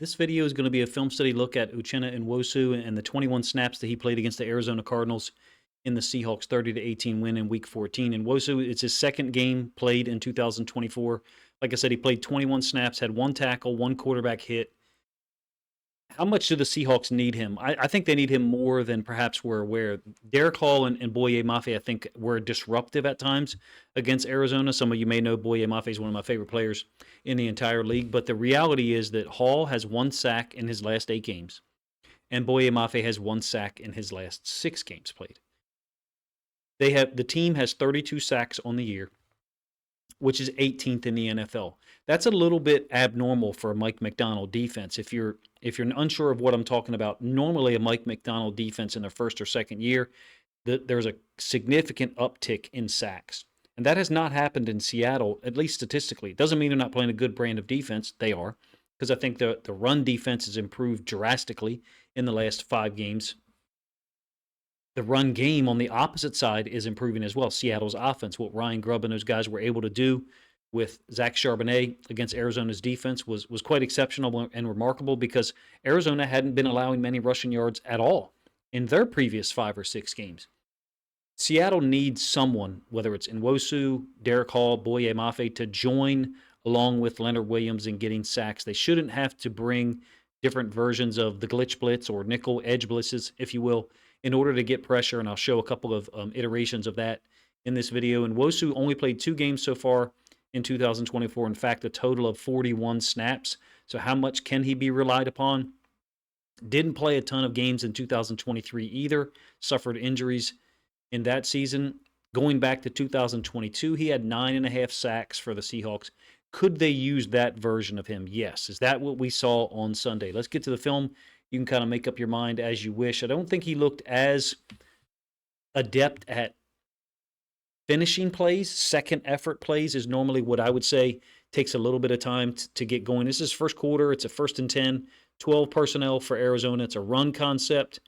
This video is going to be a film study look at Uchenna Nwosu and the 21 snaps that he played against the Arizona Cardinals in the Seahawks 30-18 win in Week 14. Nwosu, it's his second game played in 2024. Like I said, he played 21 snaps, had one tackle, one quarterback hit. How much do the Seahawks need him? I think they need him more than perhaps we're aware. Derek Hall and Boye Mafe, I think, were disruptive at times against Arizona. Some of you may know Boye Mafe is one of my favorite players in the entire league. But the reality is that Hall has one sack in his last 8 games, and Boye Mafe has one sack in his last 6 games played. The team has 32 sacks on the year, which is 18th in the NFL. That's a little bit abnormal for a Mike Macdonald defense. If you're unsure of what I'm talking about, normally a Mike Macdonald defense in their first or second year, there's a significant uptick in sacks. And that has not happened in Seattle, at least statistically. It doesn't mean they're not playing a good brand of defense. They are, because I think the run defense has improved drastically in the last 5 games. The run game on the opposite side is improving as well. Seattle's offense, what Ryan Grubb and those guys were able to do with Zach Charbonnet against Arizona's defense was quite exceptional and remarkable, because Arizona hadn't been allowing many rushing yards at all in their previous 5 or 6 games. Seattle needs someone, whether it's Nwosu, Derek Hall, Boye Mafe, to join along with Leonard Williams in getting sacks. They shouldn't have to bring different versions of the glitch blitz or nickel edge blitzes, if you will, in order to get pressure, and I'll show a couple of iterations of that in this video. Nwosu only played 2 games so far in 2024. In fact, a total of 41 snaps. So how much can he be relied upon? Didn't play a ton of games in 2023 either. Suffered injuries in that season. Going back to 2022, he had 9.5 sacks for the Seahawks. Could they use that version of him? Yes. Is that what we saw on Sunday? Let's get to the film. You can kind of make up your mind as you wish. I don't think he looked as adept at finishing plays. Second effort plays is normally what I would say takes a little bit of time to get going. This is first quarter. It's a 1st and 10, 12 personnel for Arizona. It's a run concept.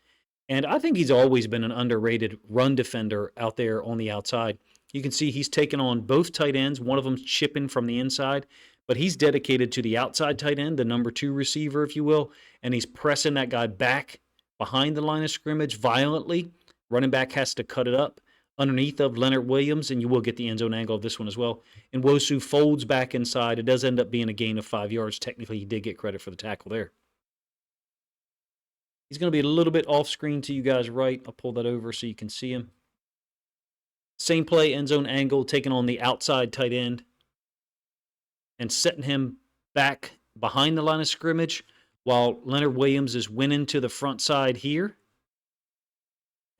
And I think he's always been an underrated run defender out there on the outside. You can see he's taken on both tight ends. One of them's chipping from the inside, but he's dedicated to the outside tight end, the number 2 receiver, if you will, and he's pressing that guy back behind the line of scrimmage violently. Running back has to cut it up underneath of Leonard Williams, and you will get the end zone angle of this one as well. And Nwosu folds back inside. It does end up being a gain of 5 yards. Technically, he did get credit for the tackle there. He's going to be a little bit off screen to you guys right. I'll pull that over so you can see him. Same play, end zone angle, taking on the outside tight end and setting him back behind the line of scrimmage while Leonard Williams is winning to the front side here.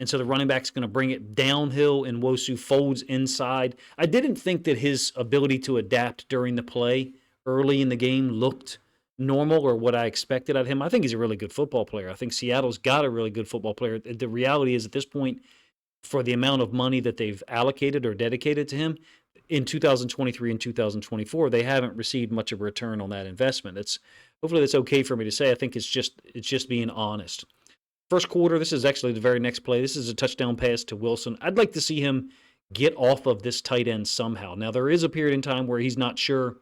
And so the running back's going to bring it downhill, and Nwosu folds inside. I didn't think that his ability to adapt during the play early in the game looked normal or what I expected of him. I think he's a really good football player. I think Seattle's got a really good football player. The reality is, at this point, for the amount of money that they've allocated or dedicated to him in 2023 and 2024, they haven't received much of a return on that investment. Hopefully that's okay for me to say. I think it's just being honest. First quarter, this is actually the very next play. This is a touchdown pass to Wilson. I'd like to see him get off of this tight end somehow. Now, there is a period in time where he's not sure.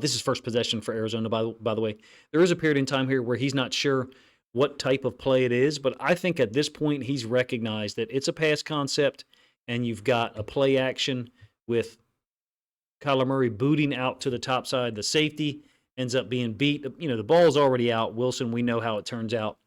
This is first possession for Arizona, by the way. There is a period in time here where he's not sure what type of play it is, but I think at this point he's recognized that it's a pass concept, and you've got a play action with Kyler Murray booting out to the top side. The safety ends up being beat. The ball's already out. Wilson, we know how it turns out.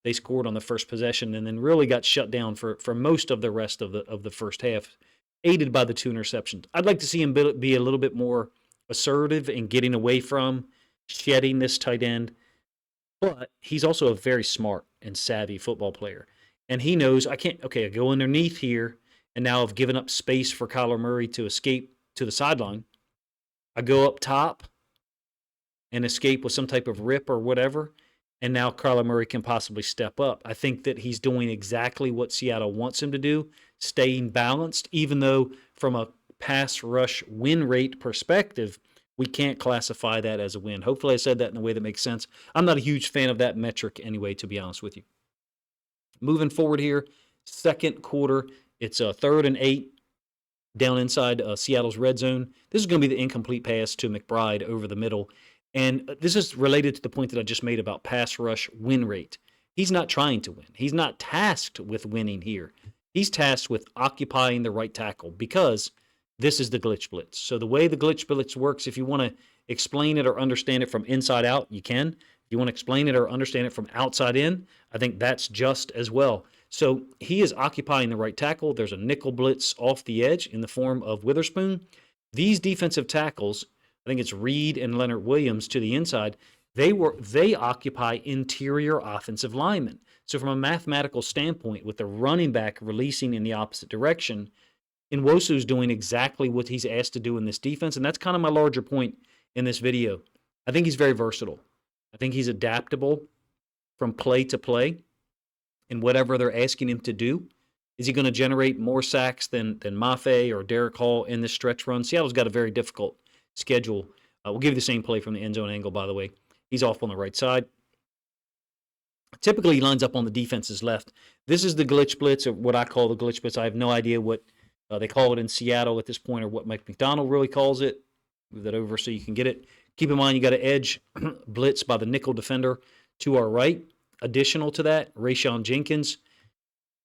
They scored on the first possession and then really got shut down for most of the rest of the first half, aided by the 2 interceptions. I'd like to see him be a little bit more assertive in getting away from shedding this tight end. But he's also a very smart and savvy football player. And he knows, I go underneath here, and now I've given up space for Kyler Murray to escape to the sideline. I go up top and escape with some type of rip or whatever, and now Kyler Murray can possibly step up. I think that he's doing exactly what Seattle wants him to do, staying balanced, even though from a pass rush win rate perspective, we can't classify that as a win. Hopefully I said that in a way that makes sense. I'm not a huge fan of that metric anyway, to be honest with you. Moving forward here, second quarter, it's a 3rd and 8 down inside Seattle's red zone. This is going to be the incomplete pass to McBride over the middle. And this is related to the point that I just made about pass rush win rate. He's not trying to win. He's not tasked with winning here. He's tasked with occupying the right tackle because this is the glitch blitz. So the way the glitch blitz works, if you want to explain it or understand it from inside out, you can. If you want to explain it or understand it from outside in, I think that's just as well. So he is occupying the right tackle. There's a nickel blitz off the edge in the form of Witherspoon. These defensive tackles, I think it's Reed and Leonard Williams to the inside, they occupy interior offensive linemen. So from a mathematical standpoint, with the running back releasing in the opposite direction, Nwosu's doing exactly what he's asked to do in this defense, and that's kind of my larger point in this video. I think he's very versatile. I think he's adaptable from play to play in whatever they're asking him to do. Is he going to generate more sacks than Mafe or Derek Hall in this stretch run? Seattle's got a very difficult schedule. We'll give you the same play from the end zone angle, by the way. He's off on the right side. Typically, he lines up on the defense's left. This is the glitch blitz, or what I call the glitch blitz. I have no idea what they call it in Seattle at this point, or what Mike Macdonald really calls it. Move that over so you can get it. Keep in mind, you got an edge blitz by the nickel defender to our right. Additional to that, Rayshon Jenkins,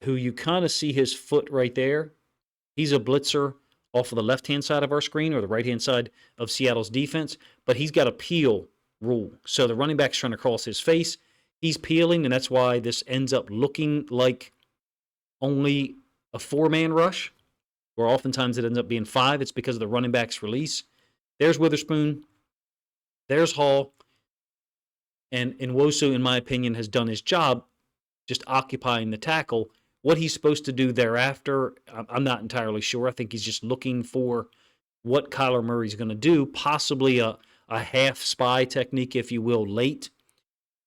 who you kind of see his foot right there. He's a blitzer off of the left-hand side of our screen or the right-hand side of Seattle's defense, but he's got a peel rule. So the running back's trying to cross his face. He's peeling, and that's why this ends up looking like only a four-man rush, where oftentimes it ends up being five. It's because of the running back's release. There's Witherspoon. There's Hall. And Nwosu, in my opinion, has done his job just occupying the tackle. What he's supposed to do thereafter, I'm not entirely sure. I think he's just looking for what Kyler Murray's going to do, possibly a half spy technique, if you will, late.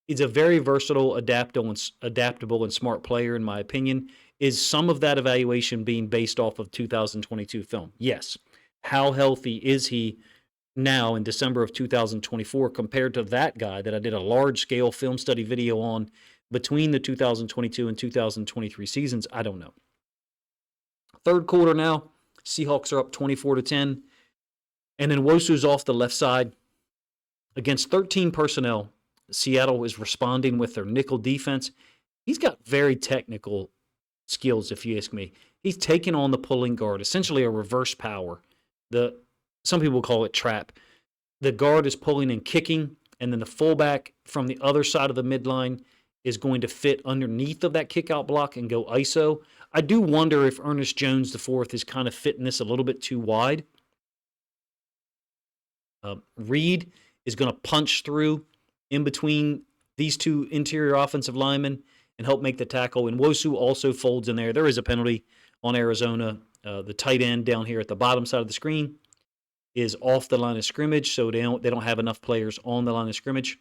He's a very versatile, adaptable, and smart player, in my opinion. Is some of that evaluation being based off of 2022 film? Yes. How healthy is he now in December of 2024 compared to that guy that I did a large-scale film study video on between the 2022 and 2023 seasons? I don't know. Third quarter now, Seahawks are up 24-10, and then Nwosu's off the left side. Against 13 personnel, Seattle is responding with their nickel defense. He's got very technical skills, if you ask me. He's taken on the pulling guard, essentially a reverse power. Some people call it trap. The guard is pulling and kicking, and then the fullback from the other side of the midline is going to fit underneath of that kick-out block and go ISO. I do wonder if Ernest Jones IV is kind of fitting this a little bit too wide. Reed is going to punch through in between these two interior offensive linemen and help make the tackle. And Nwosu also folds in there. There is a penalty on Arizona. The tight end down here at the bottom side of the screen is off the line of scrimmage, so they don't have enough players on the line of scrimmage.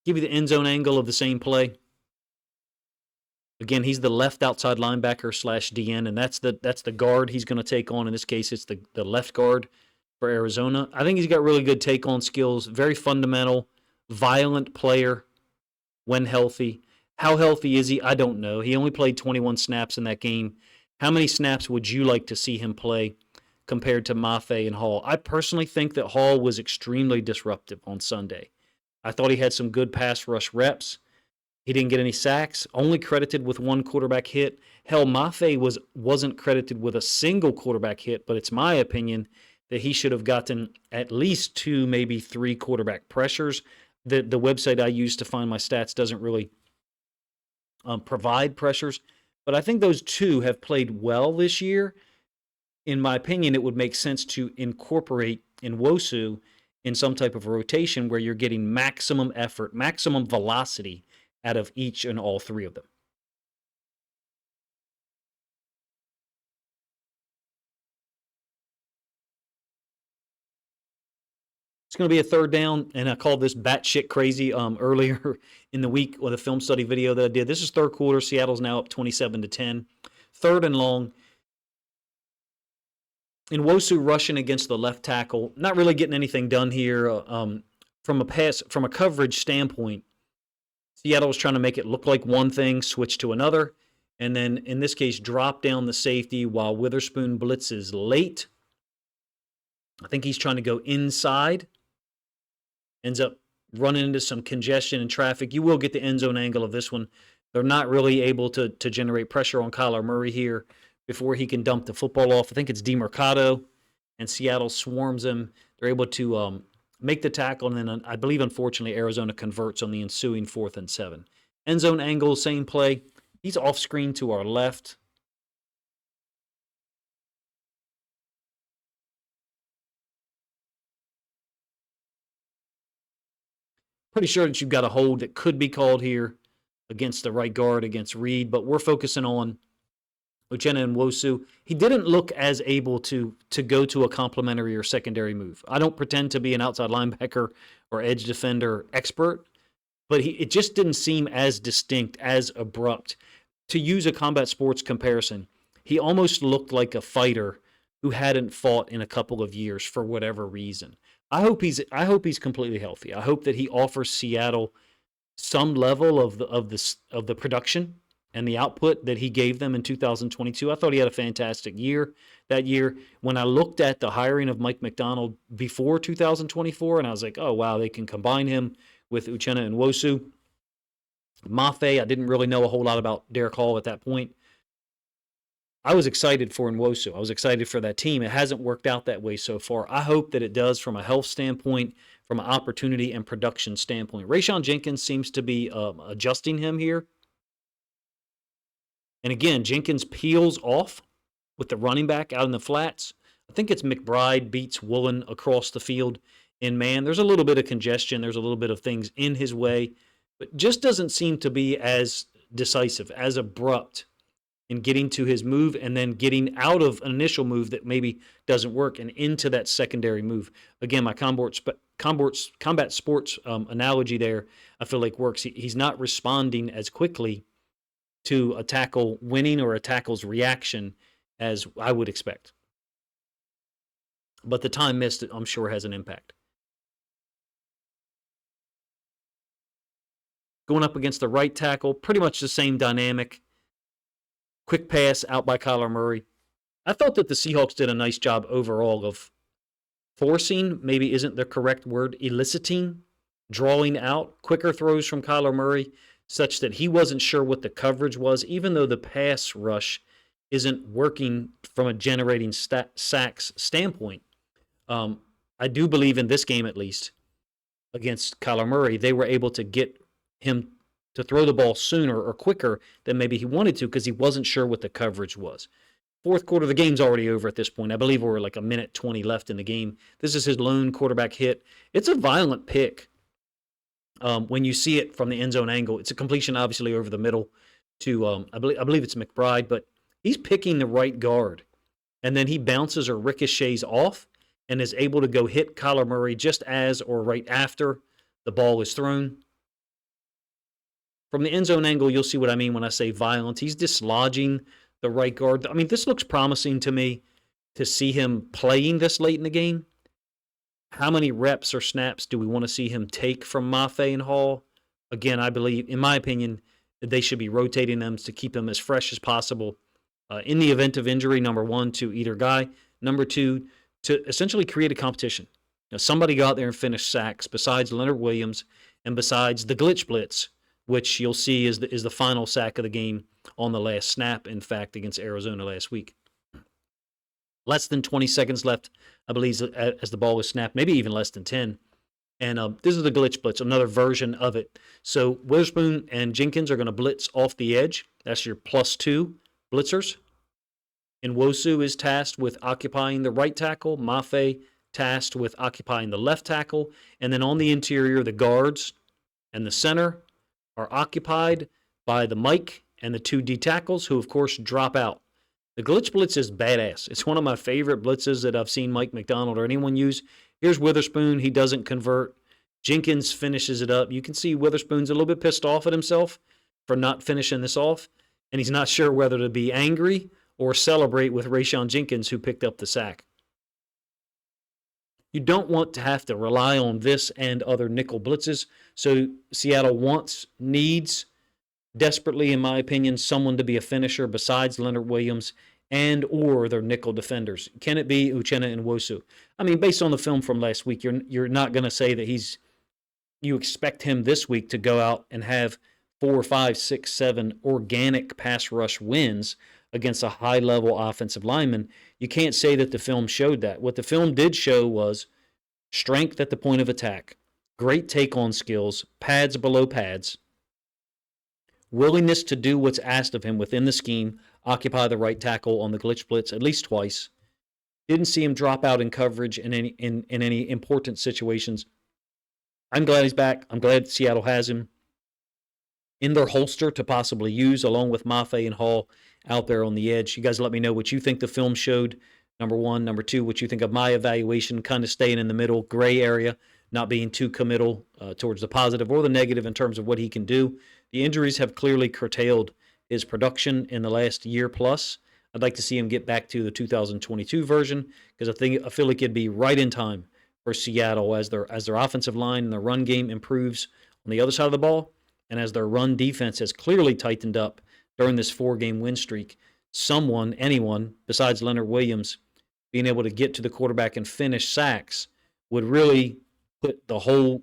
Give you the end zone angle of the same play. Again, he's the left outside linebacker / DN, and that's the guard he's going to take on. In this case, it's the left guard for Arizona. I think he's got really good take-on skills, very fundamental, violent player when healthy. How healthy is he? I don't know. He only played 21 snaps in that game. How many snaps would you like to see him play compared to Mafe and Hall? I personally think that Hall was extremely disruptive on Sunday. I thought he had some good pass rush reps. He didn't get any sacks, only credited with one quarterback hit. Hell, Mafe wasn't credited with a single quarterback hit, but it's my opinion that he should have gotten at least 2, maybe 3 quarterback pressures. The website I use to find my stats doesn't really provide pressures, but I think those 2 have played well this year. In my opinion, it would make sense to incorporate Nwosu in some type of rotation where you're getting maximum effort, maximum velocity out of each and all 3 of them. It's going to be a third down, and I called this batshit crazy earlier in the week with a film study video that I did. This is third quarter. Seattle's now up 27-10. Third and long. Nwosu rushing against the left tackle, not really getting anything done here. From a coverage standpoint, Seattle was trying to make it look like one thing, switch to another. and then in this case drop down the safety while Witherspoon blitzes late. I think he's trying to go inside, ends up running into some congestion and traffic. You will get the end zone angle of this one. They're not really able to generate pressure on Kyler Murray here before he can dump the football off. I think it's DeMercado, and Seattle swarms him. They're able to make the tackle, and then I believe, unfortunately, Arizona converts on the ensuing 4th and 7. End zone angle, same play. He's off screen to our left. Pretty sure that you've got a hold that could be called here against the right guard, against Reed, but we're focusing on Uchenna Nwosu. He didn't look as able to go to a complementary or secondary move. I don't pretend to be an outside linebacker or edge defender expert, but it just didn't seem as distinct, as abrupt. To use a combat sports comparison, he almost looked like a fighter who hadn't fought in a couple of years for whatever reason. I hope he's completely healthy. I hope that he offers Seattle some level of the production and the output that he gave them in 2022. I thought he had a fantastic year that year. When I looked at the hiring of Mike Macdonald before 2024, and I was like, oh wow, they can combine him with Uchenna Nwosu. Mafe, I didn't really know a whole lot about Derek Hall at that point. I was excited for Nwosu. I was excited for that team. It hasn't worked out that way so far. I hope that it does from a health standpoint, from an opportunity and production standpoint. Rayshawn Jenkins seems to be adjusting him here. And again, Jenkins peels off with the running back out in the flats. I think it's McBride beats Woolen across the field in man. There's a little bit of congestion. There's a little bit of things in his way, but just doesn't seem to be as decisive, as abrupt in getting to his move and then getting out of an initial move that maybe doesn't work and into that secondary move. Again, my combat sports analogy there, I feel like works. He's not responding as quickly to a tackle winning or a tackle's reaction as I would expect. But the time missed, I'm sure, has an impact. Going up against the right tackle, pretty much the same dynamic. Quick pass out by Kyler Murray. I thought that the Seahawks did a nice job overall of forcing, maybe isn't the correct word, eliciting, drawing out quicker throws from Kyler Murray, such that he wasn't sure what the coverage was, even though the pass rush isn't working from a generating sacks standpoint. I do believe in this game, at least, against Kyler Murray, they were able to get him to throw the ball sooner or quicker than maybe he wanted to because he wasn't sure what the coverage was. Fourth quarter, the game's already over at this point. I believe we're like a minute 20 left in the game. This is his lone quarterback hit. It's a violent pick. When you see it from the end zone angle, it's a completion obviously over the middle to, I believe it's McBride, but he's picking the right guard. And then he bounces or ricochets off and is able to go hit Kyler Murray just as or right after the ball is thrown. From the end zone angle, you'll see what I mean when I say violence. He's dislodging the right guard. I mean, this looks promising to me to see him playing this late in the game. How many reps or snaps do we want to see him take from Mafe and Hall? Again, I believe, in my opinion, that they should be rotating them to keep them as fresh as possible. In the event of injury, number one, to either guy. Number two, to essentially create a competition. Somebody go out there and finish sacks besides Leonard Williams and besides the glitch blitz, which you'll see is the final sack of the game on the last snap, in fact, against Arizona last week. Less than 20 seconds left, I believe, as the ball was snapped, maybe even less than 10. And this is the glitch blitz, another version of it. So Witherspoon and Jenkins are going to blitz off the edge. That's your +2 blitzers. Nwosu is tasked with occupying the right tackle. Mafe tasked with occupying the left tackle. And then on the interior, the guards and the center are occupied by the Mike and the 2 D tackles, who, of course, drop out. The glitch blitz is badass. It's one of my favorite blitzes that I've seen Mike Macdonald or anyone use. Here's Witherspoon. He doesn't convert. Jenkins finishes it up. You can see Witherspoon's a little bit pissed off at himself for not finishing this off, and he's not sure whether to be angry or celebrate with Rayshawn Jenkins, who picked up the sack. You don't want to have to rely on this and other nickel blitzes. So Seattle needs desperately, in my opinion, someone to be a finisher besides Leonard Williams and or their nickel defenders? Can it be Uchenna Nwosu? I mean, based on the film from last week, you're not going to say that you expect him this week to go out and have 4, 5, 6, 7 organic pass rush wins against a high-level offensive lineman. You can't say that the film showed that. What the film did show was strength at the point of attack, great take-on skills, pads below pads, willingness to do what's asked of him within the scheme, occupy the right tackle on the glitch blitz at least twice. Didn't see him drop out in coverage in any important situations. I'm glad he's back. I'm glad Seattle has him in their holster to possibly use, along with Mafe and Hall out there on the edge. You guys let me know what you think the film showed, number one. Number two, what you think of my evaluation, kind of staying in the middle, gray area, not being too committal towards the positive or the negative in terms of what he can do. The injuries have clearly curtailed his production in the last year plus. I'd like to see him get back to the 2022 version because I feel like it'd be right in time for Seattle as their offensive line and their run game improves on the other side of the ball, and as their run defense has clearly tightened up during this 4-game win streak. Anyone besides Leonard Williams being able to get to the quarterback and finish sacks would really put the whole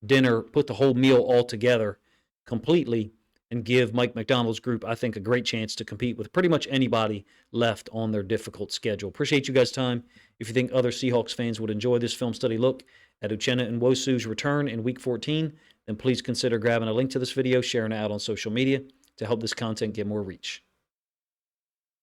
meal all together completely and give Mike Macdonald's group, I think, a great chance to compete with pretty much anybody left on their difficult schedule. Appreciate you guys' time. If you think other Seahawks fans would enjoy this film study look at Uchenna Nwosu's return in Week 14, then please consider grabbing a link to this video, sharing it out on social media to help this content get more reach.